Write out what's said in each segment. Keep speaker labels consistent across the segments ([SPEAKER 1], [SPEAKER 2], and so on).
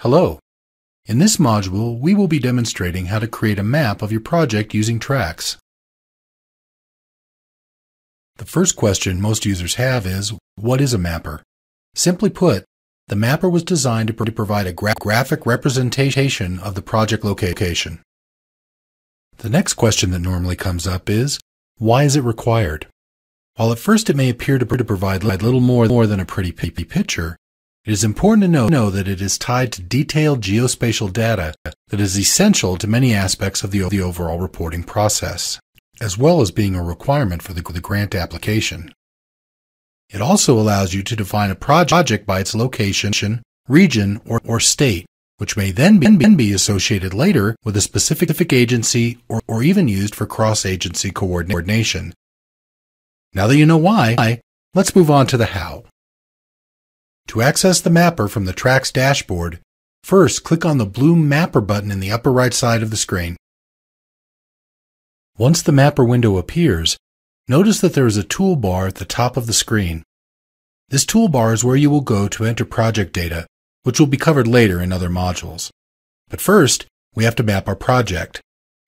[SPEAKER 1] Hello. In this module, we will be demonstrating how to create a map of your project using TRACS. The first question most users have is, what is a mapper? Simply put, the mapper was designed to provide a graphic representation of the project location. The next question that normally comes up is, why is it required? While at first it may appear to provide little more than a pretty picture, it is important to know that it is tied to detailed geospatial data that is essential to many aspects of the overall reporting process, as well as being a requirement for the grant application. It also allows you to define a project by its location, region, or state, which may then be associated later with a specific agency or even used for cross-agency coordination. Now that you know why, let's move on to the how. To access the mapper from the TRACS dashboard, first click on the blue Mapper button in the upper right side of the screen. Once the Mapper window appears, notice that there is a toolbar at the top of the screen. This toolbar is where you will go to enter project data, which will be covered later in other modules. But first, we have to map our project.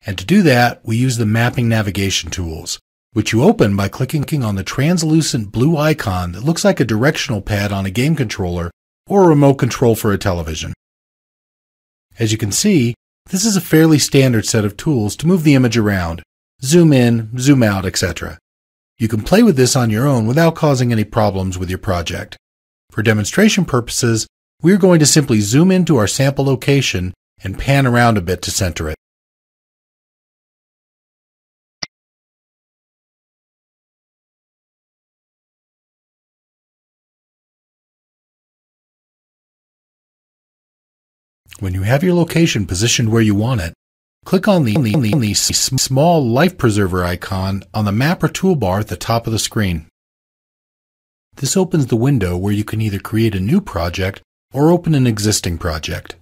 [SPEAKER 1] And to do that, we use the mapping navigation tools, which you open by clicking on the translucent blue icon that looks like a directional pad on a game controller or a remote control for a television. As you can see, this is a fairly standard set of tools to move the image around, zoom in, zoom out, etc. You can play with this on your own without causing any problems with your project. For demonstration purposes, we are going to simply zoom into our sample location and pan around a bit to center it. When you have your location positioned where you want it, click on the small life preserver icon on the Mapper toolbar at the top of the screen. This opens the window where you can either create a new project or open an existing project.